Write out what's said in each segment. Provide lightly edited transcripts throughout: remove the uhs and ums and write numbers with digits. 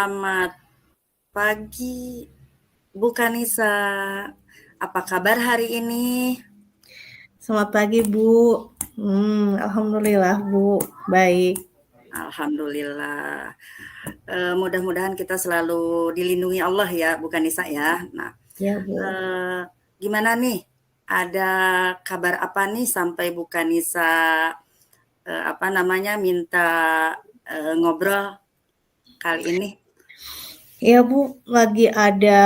Selamat pagi, Bu Kanisa. Apa kabar hari ini? Selamat pagi, Bu. Alhamdulillah, Bu. Baik. Alhamdulillah. Mudah-mudahan kita selalu dilindungi Allah ya, Bu Kanisa ya. Nah, Ya, Bu. gimana nih? Ada kabar apa nih sampai Bu Kanisa minta ngobrol kali ini? Ya, Bu, lagi ada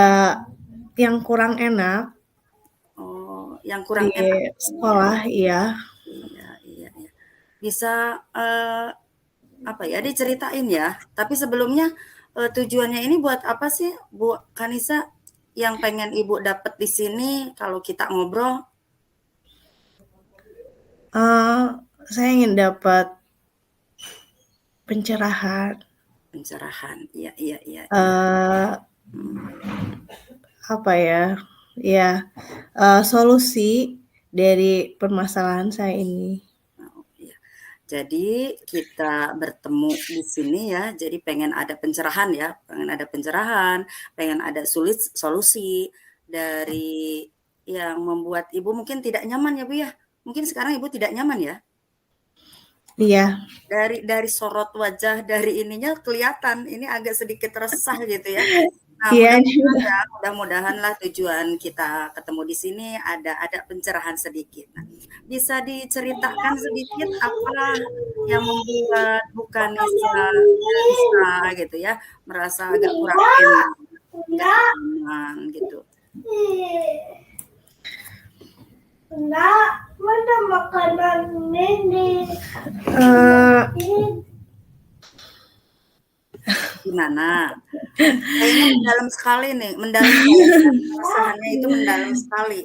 yang kurang enak Oh, yang di kurang enak. sekolah, iya. Iya, iya, iya. Bisa diceritain ya. Tapi sebelumnya tujuannya ini buat apa sih, Bu Kanisa? Yang pengen Ibu dapat di sini kalau kita ngobrol? Eh, saya ingin dapat pencerahan, Pencerahan. Iya, iya, iya, iya. eh, Hmm. apa ya? Ya, solusi dari permasalahan saya ini. Oh, iya. Jadi kita bertemu di sini ya. Jadi pengen ada pencerahan ya, pengen ada solusi dari yang membuat Ibu mungkin tidak nyaman ya Bu ya. Mungkin sekarang Ibu tidak nyaman ya. Iya, Dari sorot wajah, dari ininya kelihatan ini agak sedikit resah gitu ya. Nah, iya, mudah-mudahanlah tujuan kita ketemu di sini ada pencerahan sedikit. Nah, bisa diceritakan sedikit apa yang membuat Bu Kanisa gelisah gitu ya, merasa agak kurang enak, nggak nyaman gitu? Enggak, mana makanan ini? Gimana? Kayaknya mendalam sekali nih, mendalam kayaknya keresahannya itu mendalam sekali.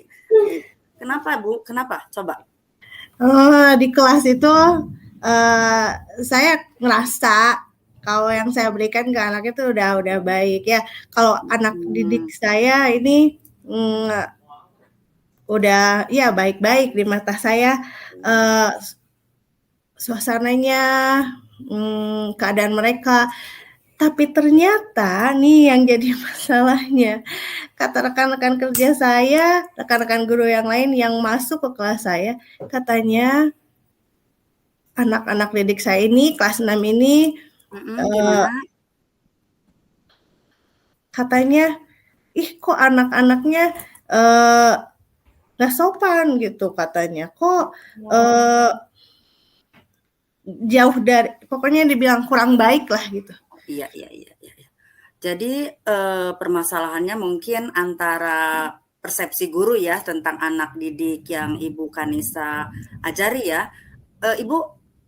Kenapa Bu? Kenapa? Coba. Di kelas itu saya ngerasa kalau yang saya berikan ke anak itu udah baik ya. Kalau anak didik saya ini udah ya baik-baik di mata saya. Suasananya, keadaan mereka. Tapi ternyata nih yang jadi masalahnya, kata rekan-rekan kerja saya, rekan-rekan guru yang lain yang masuk ke kelas saya, katanya anak-anak didik saya ini, kelas 6 ini, Gimana? katanya, ih kok anak-anaknya gak sopan gitu katanya, kok jauh dari, pokoknya dibilang kurang baik lah gitu. Iya, iya, iya, iya. Jadi permasalahannya mungkin antara persepsi guru ya tentang anak didik yang Ibu Kanisa ajari ya. Ibu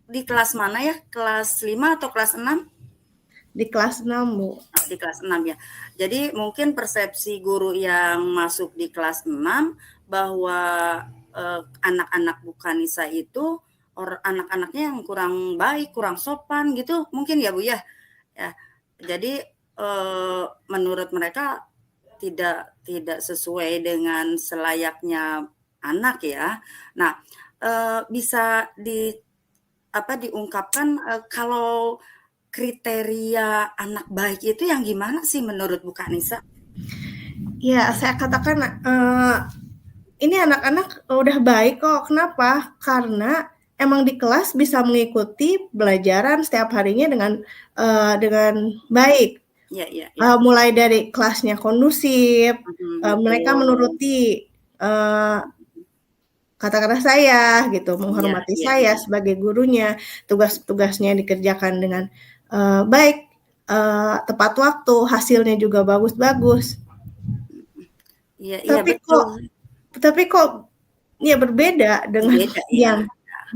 di kelas mana ya? Kelas 5 atau kelas 6? Di kelas 6, Bu. Di kelas 6 ya. Jadi mungkin persepsi guru yang masuk di kelas 6 bahwa anak-anak Bu Kanisa itu anak-anaknya yang kurang baik, kurang sopan gitu mungkin ya Bu ya. Ya. Jadi menurut mereka tidak sesuai dengan selayaknya anak ya. Nah, bisa diungkapkan kalau kriteria anak baik itu yang gimana sih menurut Bu Kanisa? Ya, saya katakan ini anak-anak udah baik kok. Kenapa? Karena emang di kelas bisa mengikuti pelajaran setiap harinya dengan baik. Ya, ya, ya. Mulai dari kelasnya kondusif, mereka Betul. menuruti kata-kata saya gitu, Iya, menghormati iya, saya iya. sebagai gurunya, tugas-tugasnya dikerjakan dengan baik, tepat waktu, hasilnya juga bagus-bagus. Iya, iya Tapi betul. kok tapi kok ya berbeda dengan Beda ya. yang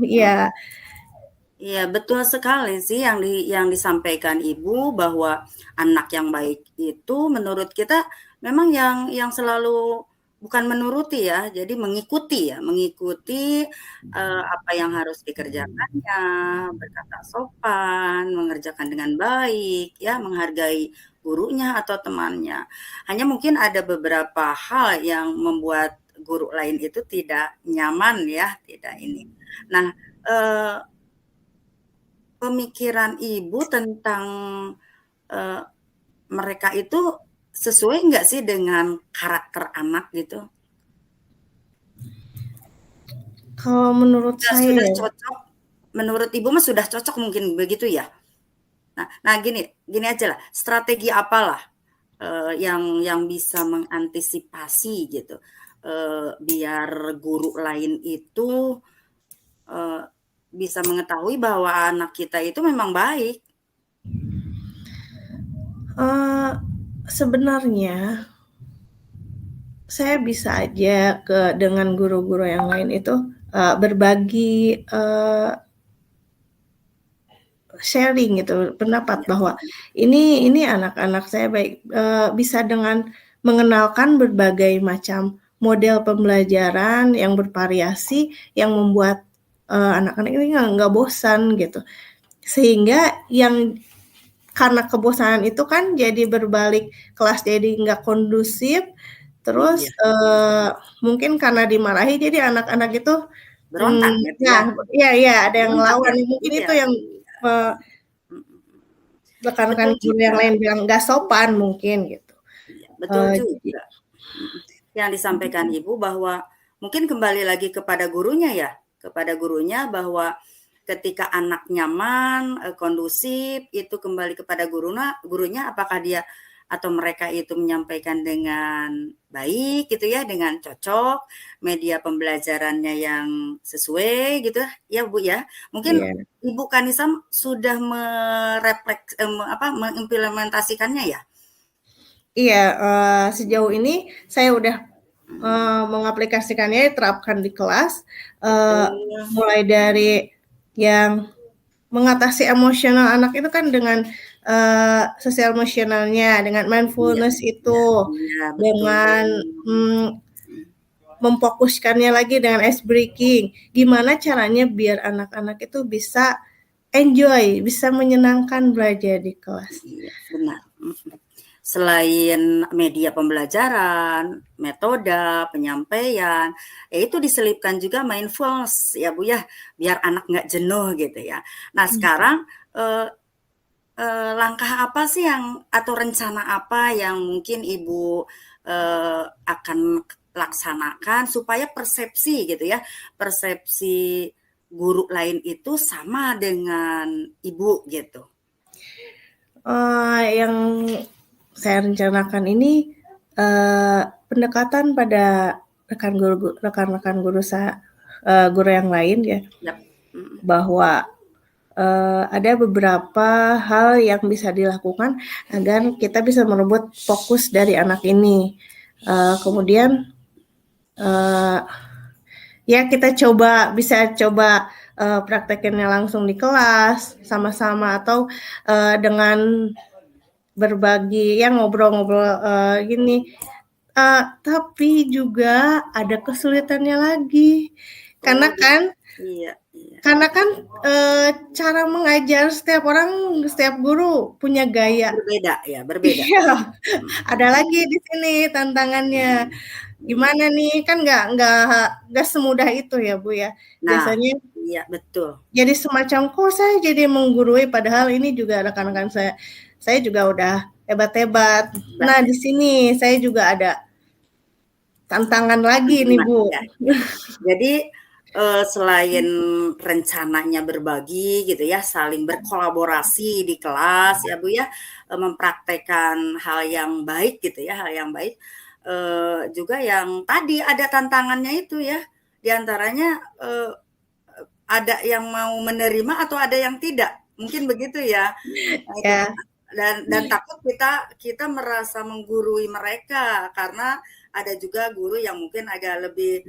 ya Iya, betul sekali sih yang disampaikan Ibu bahwa anak yang baik itu menurut kita memang yang selalu bukan menuruti ya, jadi mengikuti apa yang harus dikerjakannya, berkata sopan, mengerjakan dengan baik, ya, menghargai gurunya atau temannya. Hanya mungkin ada beberapa hal yang membuat guru lain itu tidak nyaman ya, tidak ini. Nah, pemikiran Ibu tentang, mereka itu sesuai nggak sih dengan karakter anak gitu? Kalau menurut saya Sudah ya, cocok, menurut Ibu mah sudah cocok mungkin begitu ya? Nah gini aja lah, strategi apalah yang bisa mengantisipasi gitu, biar guru lain itu eh, bisa mengetahui bahwa anak kita itu memang baik. sebenarnya saya bisa aja dengan guru-guru yang lain itu berbagi sharing gitu pendapat Ya, bahwa ini anak-anak saya baik, bisa dengan mengenalkan berbagai macam model pembelajaran yang bervariasi yang membuat anak-anak ini nggak bosan gitu, sehingga yang karena kebosanan itu kan jadi berbalik, kelas jadi nggak kondusif, terus iya, mungkin karena dimarahi jadi anak-anak itu berontak gitu ya, nah iya ada yang berontak ngelawan, ya, mungkin iya, itu yang iya. rekan-rekan Betul guru yang juga, lain bilang nggak sopan mungkin gitu. iya, betul Jadi juga. Yang disampaikan Ibu bahwa mungkin kembali lagi kepada gurunya ya, kepada gurunya bahwa ketika anak nyaman, kondusif, itu kembali kepada gurunya apakah dia atau mereka itu menyampaikan dengan baik gitu ya, dengan cocok, media pembelajarannya yang sesuai gitu ya Bu ya. Mungkin iya, Ibu Kanisa sudah mengimplementasikannya ya? iya, sejauh ini saya udah mengaplikasikannya, terapkan di kelas, Oh, mulai dari yang mengatasi emosional anak itu kan dengan sosial emosionalnya, dengan iya, mindfulness iya, itu, iya, betul. dengan memfokuskannya lagi dengan ice breaking. Gimana caranya biar anak-anak itu bisa enjoy, bisa menyenangkan belajar di kelas. Iya, benar. Selain media pembelajaran, metode, penyampaian, itu diselipkan juga mindfulness ya Bu ya, biar anak nggak jenuh gitu ya. Nah sekarang langkah apa sih yang atau rencana apa yang mungkin Ibu akan laksanakan supaya persepsi gitu ya, persepsi guru lain itu sama dengan Ibu gitu? Yang saya rencanakan ini pendekatan pada rekan-rekan guru guru yang lain ya, Yap. Mm. bahwa ada beberapa hal yang bisa dilakukan agar kita bisa merebut fokus dari anak ini. Kemudian ya kita bisa coba praktekinnya langsung di kelas sama-sama atau dengan berbagi ya ngobrol-ngobrol gini. Tapi juga ada kesulitannya lagi Oh, karena kan iya, iya. karena kan cara mengajar setiap orang, setiap guru punya gaya. Berbeda ya, berbeda. Iya, ada Mhm. lagi di sini tantangannya. Gimana nih, kan nggak semudah itu ya Bu ya. Nah, Biasanya iya betul. jadi semacam, kok saya jadi menggurui padahal ini juga rekan-rekan saya juga udah hebat-hebat. Mbak, Nah, di sini saya juga ada tantangan lagi nih teman-teman, Bu. ya, ya. Jadi selain rencananya berbagi gitu ya, saling berkolaborasi di kelas ya Bu ya, mempraktekkan hal yang baik gitu ya, hal yang baik. Juga yang tadi ada tantangannya itu ya, diantaranya ada yang mau menerima atau ada yang tidak, mungkin begitu ya. Nah, itu Ya, dan takut kita merasa menggurui mereka karena ada juga guru yang mungkin agak lebih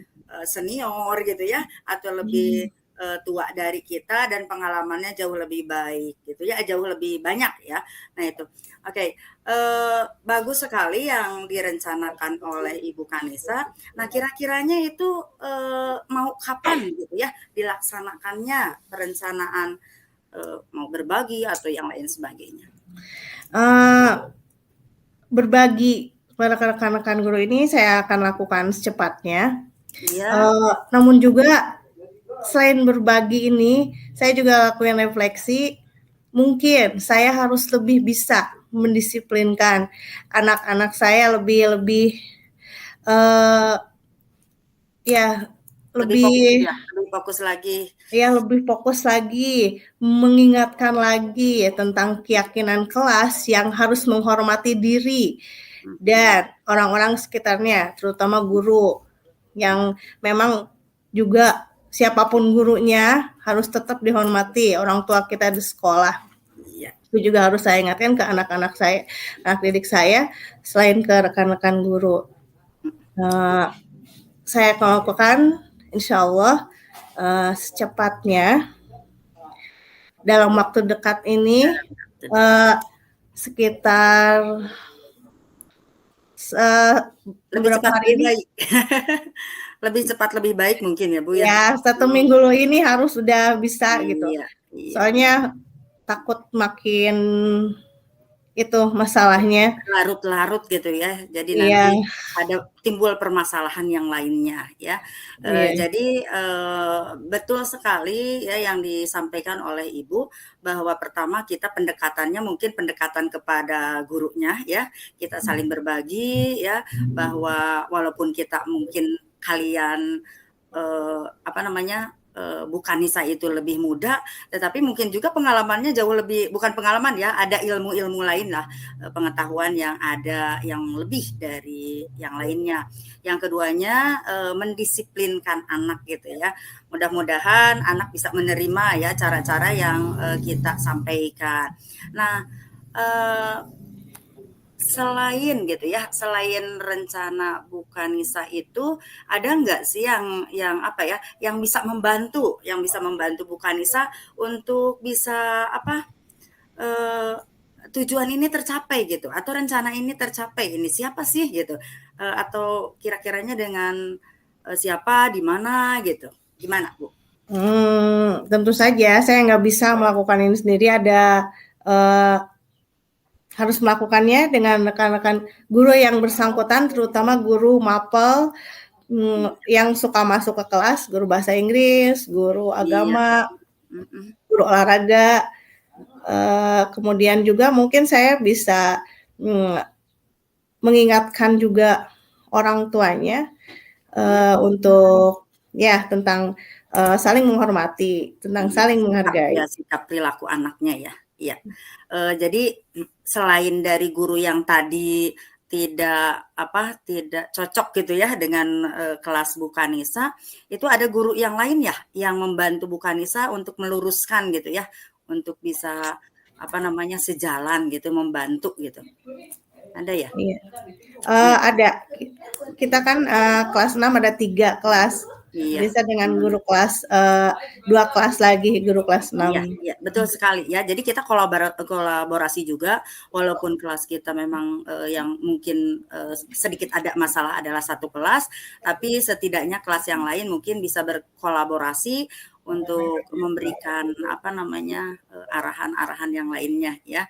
senior gitu ya atau lebih tua dari kita dan pengalamannya jauh lebih baik gitu ya, jauh lebih banyak ya. Nah itu oke. Bagus sekali yang direncanakan oleh Ibu Kanisa. Nah kira-kiranya itu mau kapan gitu ya dilaksanakannya perencanaan mau berbagi atau yang lain sebagainya. berbagi kepada rekan-rekan guru ini saya akan lakukan secepatnya. Iya. Namun juga selain berbagi ini, saya juga lakukan refleksi. Mungkin saya harus lebih bisa mendisiplinkan anak-anak saya lebih ya Lebih fokus lebih ya, lebih fokus lagi. ya lebih fokus lagi, mengingatkan lagi ya tentang keyakinan kelas yang harus menghormati diri dan orang-orang sekitarnya, terutama guru yang memang juga siapapun gurunya harus tetap dihormati orang tua kita di sekolah. Iya. Itu juga harus saya ingatkan ke anak-anak saya, anak didik saya, selain ke rekan-rekan guru. Saya akan lakukan, insya Allah, secepatnya dalam waktu dekat ini, sekitar Lebih beberapa cepat hari lebih ini. baik. Lebih cepat lebih baik mungkin ya Bu ya. Ya 1 minggu ini harus sudah bisa gitu. Iya, iya. Soalnya takut makin itu masalahnya. Larut-larut gitu ya. Jadi Iya. nanti ada timbul permasalahan yang lainnya ya. Iya. Jadi betul sekali ya yang disampaikan oleh Ibu bahwa pertama kita pendekatannya mungkin pendekatan kepada gurunya ya. Kita saling berbagi ya bahwa walaupun kita mungkin kalian apa namanya Bu Kanisa itu lebih muda, tetapi mungkin juga pengalamannya jauh lebih, bukan pengalaman ya, ada ilmu-ilmu lain lah, pengetahuan yang ada yang lebih dari yang lainnya. Yang keduanya mendisiplinkan anak gitu ya. Mudah-mudahan anak bisa menerima ya cara-cara yang kita sampaikan. Nah, selain gitu ya, selain rencana Bu Kanisa itu ada nggak sih yang apa ya, yang bisa membantu Bu Kanisa untuk bisa apa tujuan ini tercapai gitu, atau rencana ini tercapai, ini siapa sih gitu, atau kira-kiranya dengan siapa, di mana gitu, gimana Bu? Tentu saja saya nggak bisa melakukan ini sendiri, ada harus melakukannya dengan rekan-rekan guru yang bersangkutan, terutama guru mapel yang suka masuk ke kelas, guru bahasa Inggris, guru agama, guru olahraga. Kemudian juga mungkin saya bisa mengingatkan juga orang tuanya untuk ya tentang saling menghormati, tentang saling menghargai. Ya, sikap perilaku anaknya ya. Iya. Jadi selain dari guru yang tadi tidak cocok gitu ya dengan kelas Bu Kanisa, itu ada guru yang lain ya yang membantu Bu Kanisa untuk meluruskan gitu ya, untuk bisa sejalan gitu, membantu gitu. Ada ya? Iya. Ada. Kita kan kelas 6 ada 3 kelas. Iya. Bisa dengan guru kelas 2 kelas lagi, guru kelas 6. Iya, betul sekali ya. Jadi kita kolaborasi juga, walaupun kelas kita memang yang mungkin sedikit ada masalah adalah satu kelas, tapi setidaknya kelas yang lain mungkin bisa berkolaborasi untuk memberikan arahan-arahan yang lainnya ya.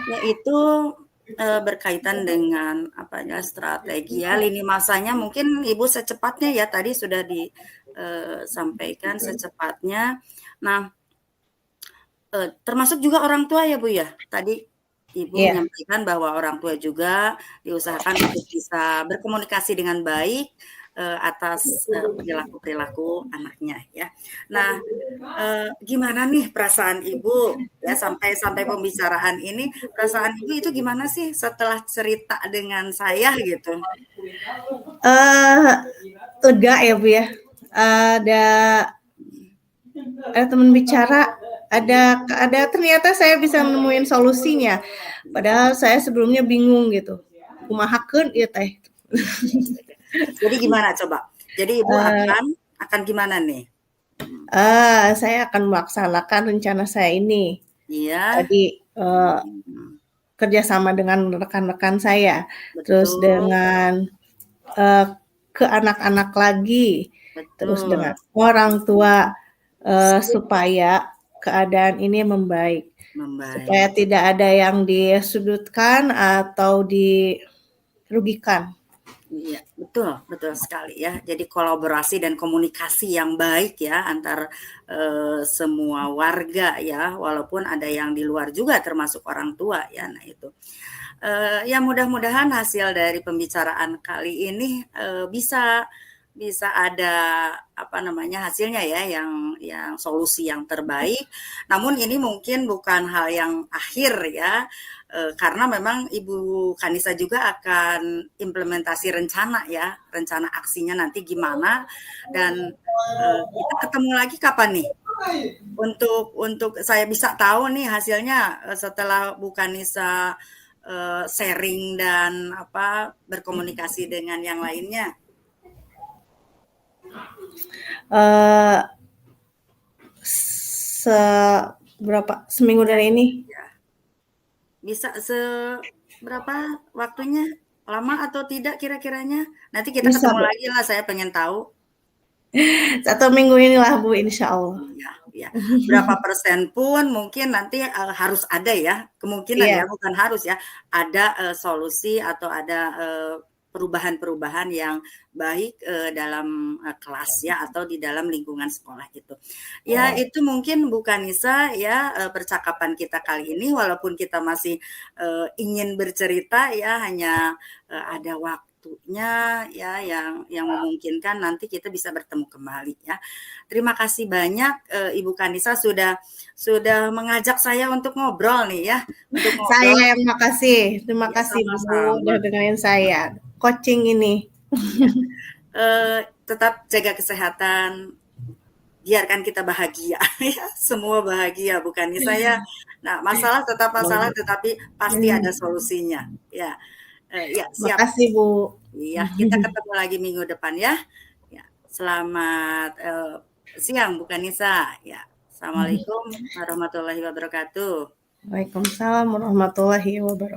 Yaitu berkaitan dengan strategi ya, lini masanya mungkin Ibu secepatnya ya, tadi sudah disampaikan secepatnya. Nah, termasuk juga orang tua ya Bu ya, tadi Ibu menyampaikan bahwa orang tua juga diusahakan untuk bisa berkomunikasi dengan baik atas perilaku anaknya ya. Nah, gimana nih perasaan Ibu ya sampai pembicaraan ini, perasaan Ibu itu gimana sih setelah cerita dengan saya gitu? Lega ya Bu ya. Ada teman bicara, ada ternyata saya bisa nemuin solusinya. Padahal saya sebelumnya bingung gitu. Kumahakeun ieu teh. Jadi gimana coba? Jadi Ibu akan gimana nih? Saya akan melaksanakan rencana saya ini. Iya. Tadi kerjasama dengan rekan-rekan saya. Betul. Terus dengan ke anak-anak lagi. Betul. Terus dengan orang tua supaya keadaan ini membaik. Supaya tidak ada yang disudutkan atau dirugikan. Iya, betul betul sekali ya. Jadi kolaborasi dan komunikasi yang baik ya antar, semua warga ya, walaupun ada yang di luar juga termasuk orang tua ya. Nah itu, ya mudah-mudahan hasil dari pembicaraan kali ini, bisa bisa ada apa namanya, hasilnya ya yang solusi yang terbaik. Namun ini mungkin bukan hal yang akhir ya, karena memang Ibu Kanisa juga akan implementasi rencana ya, rencana aksinya nanti gimana dan, kita ketemu lagi kapan nih? Untuk saya bisa tahu nih hasilnya, setelah Bu Kanisa, sharing dan apa, berkomunikasi dengan yang lainnya. Eh, seminggu dari ini. Ya. Bisa berapa waktunya? Lama atau tidak kira-kiranya? Nanti kita Bisa, ketemu Bu. lagi lah, saya pengen tahu. 1 minggu inilah, Bu, insya Allah. Iya iya. Berapa persen pun mungkin nanti, harus ada ya, kemungkinan ya, Iya. bukan harus ya, ada, solusi atau ada, perubahan-perubahan yang baik, dalam, kelas ya, atau di dalam lingkungan sekolah itu. Ya itu mungkin Bu Kanisa ya, percakapan kita kali ini walaupun kita masih, ingin bercerita ya, hanya, ada waktunya ya yang memungkinkan nanti kita bisa bertemu kembali ya. Terima kasih banyak, Ibu Kanisa sudah mengajak saya untuk ngobrol nih ya, untuk Saya ngobrol. yang makasih. Terima Ya kasih, Bu, sama-sama. udah dengerin saya. Coaching ini. Iya, tetap jaga kesehatan, biarkan kita bahagia ya, semua bahagia bukan saya. Nah, masalah tetap masalah tetapi pasti ada solusinya. Ya, ya siap. Makasih, Bu. Iya, kita ketemu lagi minggu depan ya. Ya, selamat, siang Bu Kanisa. Ya, assalamualaikum warahmatullahi wabarakatuh. Waalaikumsalam warahmatullahi wabarakatuh.